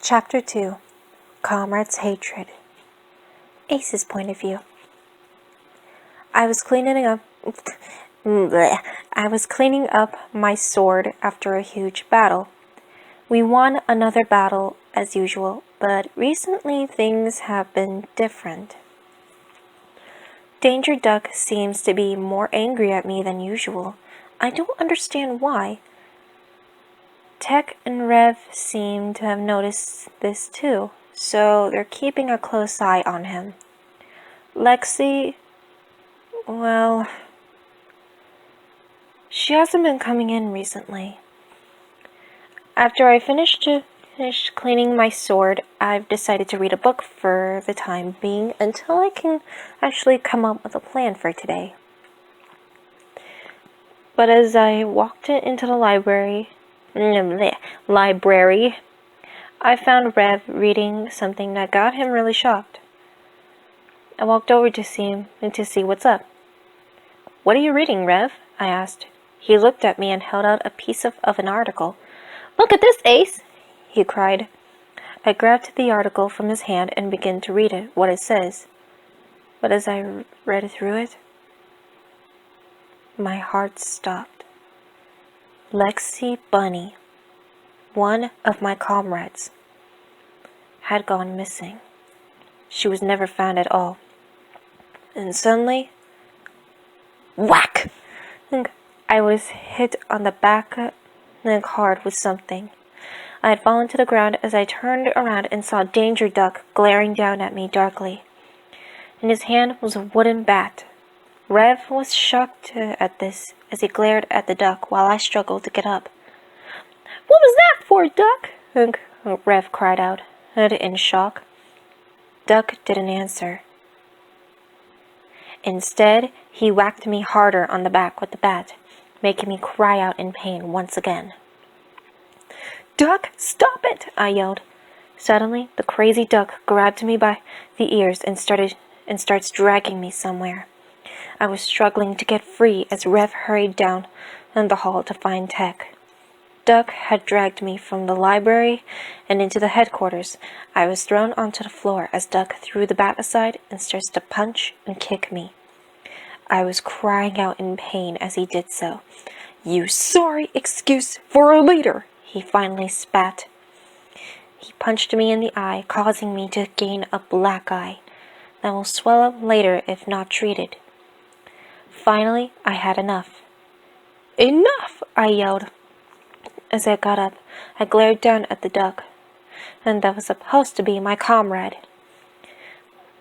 Chapter 2 Comrade's Hatred. Ace's Point of View. I was cleaning up my sword after a huge battle. We won another battle as usual, but recently things have been different. Danger Duck seems to be more angry at me than usual. I don't understand why. Tech and Rev seem to have noticed this too, so they're keeping a close eye on him. Lexi, well, she hasn't been coming in recently. After I finished cleaning my sword, I've decided to read a book for the time being until I can actually come up with a plan for today. But as I walked into the library, I found Rev reading something that got him really shocked. I walked over to see him and to see what's up. "What are you reading, Rev?" I asked. He looked at me and held out a piece of an article. "Look at this, Ace!" he cried. I grabbed the article from his hand and began to read what it says. But as I read through it, my heart stopped. Lexi Bunny, one of my comrades, had gone missing. She was never found at all. And suddenly, whack! I was hit on the back hard with something. I had fallen to the ground as I turned around and saw Danger Duck glaring down at me darkly. In his hand was a wooden bat. Rev was shocked at this as he glared at the duck while I struggled to get up. "What was that for, Duck?" Rev cried out, in shock. Duck didn't answer. Instead, he whacked me harder on the back with the bat, making me cry out in pain once again. "Duck, stop it!" I yelled. Suddenly, the crazy duck grabbed me by the ears and starts dragging me somewhere. I was struggling to get free as Rev hurried down the hall to find Tech. Duck had dragged me from the library and into the headquarters. I was thrown onto the floor as Duck threw the bat aside and starts to punch and kick me. I was crying out in pain as he did so. "You sorry excuse for a leader!" he finally spat. He punched me in the eye, causing me to gain a black eye that will swell up later if not treated. Finally, I had enough. "Enough!" I yelled. As I got up, I glared down at the duck, and that was supposed to be my comrade.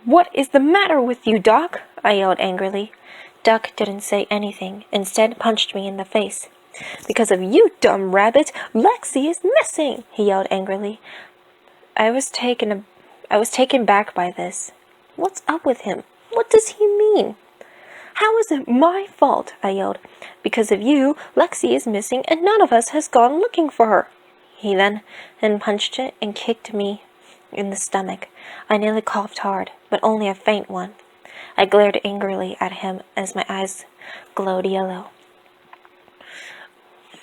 "What is the matter with you, Doc?" I yelled angrily. Duck didn't say anything, instead punched me in the face. "Because of you, dumb rabbit, Lexi is missing!" he yelled angrily. I was taken back by this. What's up with him? What does he mean? "How is it my fault?" I yelled. "Because of you, Lexi is missing and none of us has gone looking for her." He then punched it and kicked me in the stomach. I nearly coughed hard, but only a faint one. I glared angrily at him as my eyes glowed yellow.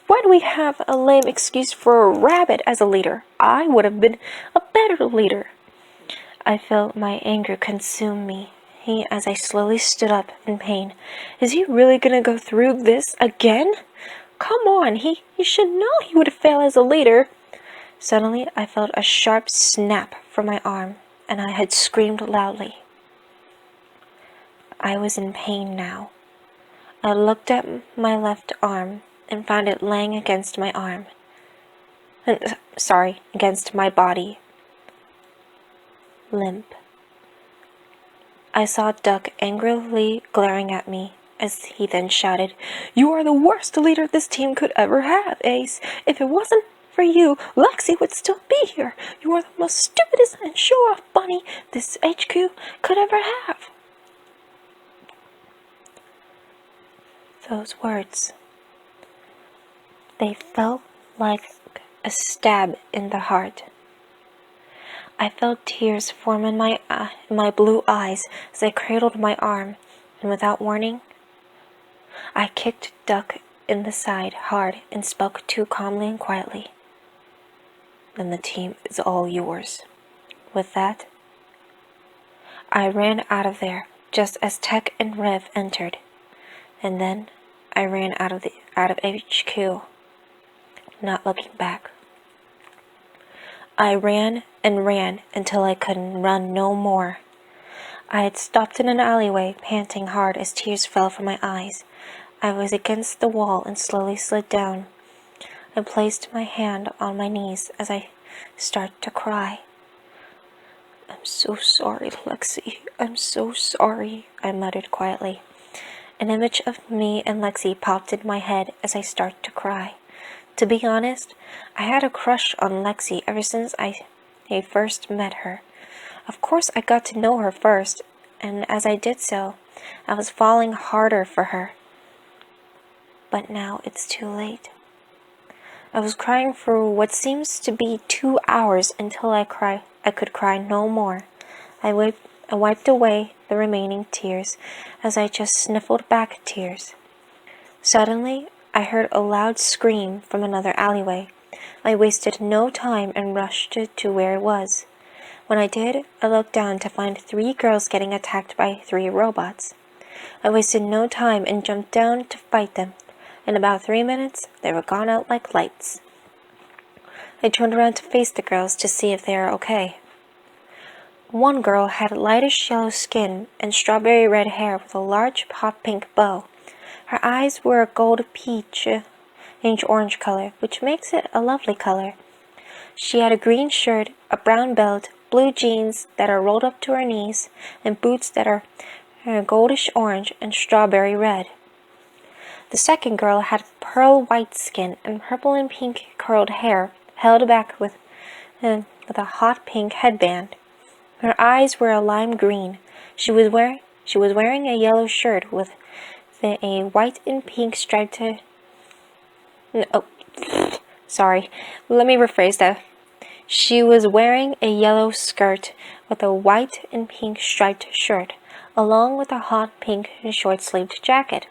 "Why do we have a lame excuse for a rabbit as a leader? I would have been a better leader." I felt my anger consume me. As I slowly stood up in pain. "Is he really gonna go through this again? Come on, he should know he would fail as a leader." Suddenly, I felt a sharp snap from my arm, and I had screamed loudly. I was in pain now. I looked at my left arm and found it laying against my arm. Against my body. Limp. I saw Duck angrily glaring at me as he then shouted, "You are the worst leader this team could ever have, Ace. If it wasn't for you, Lexi would still be here. You are the most stupidest and show-off bunny this HQ could ever have." Those words, they felt like a stab in the heart. I felt tears form in my blue eyes as I cradled my arm, and without warning, I kicked Duck in the side hard and spoke too calmly and quietly. then the team is all yours." With that, I ran out of there just as Tech and Rev entered, and then I ran out of HQ, not looking back. I ran and ran until I couldn't run no more. I had stopped in an alleyway, panting hard as tears fell from my eyes. I was against the wall and slowly slid down. I placed my hand on my knees as I started to cry. "I'm so sorry, Lexi. I'm so sorry," I muttered quietly. An image of me and Lexi popped in my head as I started to cry. To be honest, I had a crush on Lexi ever since I first met her. Of course, I got to know her first, and as I did so, I was falling harder for her. But now it's too late. I was crying for what seems to be 2 hours until I could cry no more. I wiped away the remaining tears as I just sniffled back tears. Suddenly, I heard a loud scream from another alleyway. I wasted no time and rushed to where it was. When I did, I looked down to find 3 girls getting attacked by 3 robots. I wasted no time and jumped down to fight them. In about 3 minutes, they were gone out like lights. I turned around to face the girls to see if they were okay. One girl had lightish yellow skin and strawberry red hair with a large hot pink bow. Her eyes were a gold peach orange color, which makes it a lovely color. She had a green shirt, a brown belt, blue jeans that are rolled up to her knees, and boots that are goldish orange and strawberry red. The second girl had pearl white skin and purple and pink curled hair held back with a hot pink headband. Her eyes were a lime green. She was wearing a yellow shirt with a white and pink striped. Sorry. Let me rephrase that. She was wearing a yellow skirt with a white and pink striped shirt, along with a hot pink short-sleeved jacket.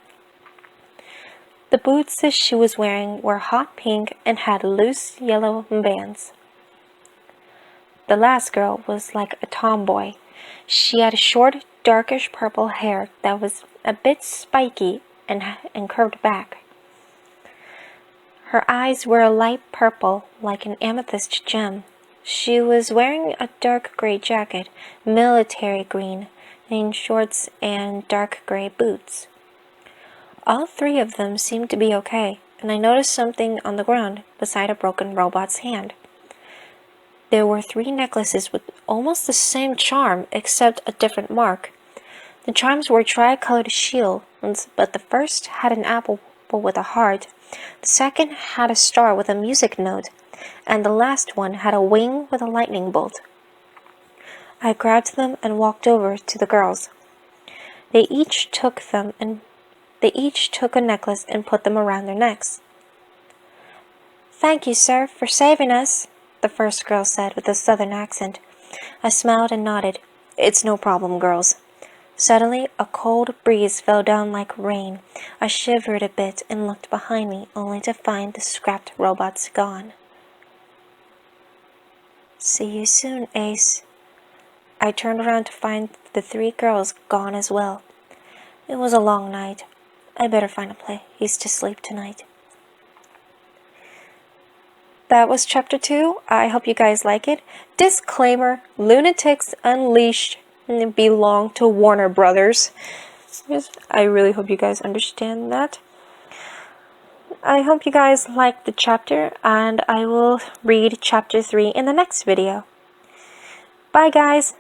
The boots that she was wearing were hot pink and had loose yellow bands. The last girl was like a tomboy. She had short, darkish purple hair that was a bit spiky and curved back. Her eyes were a light purple, like an amethyst gem. She was wearing a dark gray jacket, military green, and shorts and dark gray boots. All 3 of them seemed to be okay, and I noticed something on the ground beside a broken robot's hand. There were 3 necklaces with almost the same charm, except a different mark. The charms were tri-colored shields, but the first had an apple with a heart, the second had a star with a music note, and the last one had a wing with a lightning bolt. I grabbed them and walked over to the girls. They each took a necklace and put them around their necks. "Thank you, sir, for saving us," the first girl said with a southern accent. I smiled and nodded. "It's no problem, girls." Suddenly, a cold breeze fell down like rain. I shivered a bit and looked behind me, only to find the scrapped robots gone. "See you soon, Ace." I turned around to find the 3 girls gone as well. It was a long night. I better find a place to sleep tonight. That was chapter 2. I hope you guys like it. Disclaimer, Lunatics Unleashed belong to Warner Brothers. I really hope you guys understand that. I hope you guys liked the chapter, and I will read chapter 3 in the next video. Bye guys!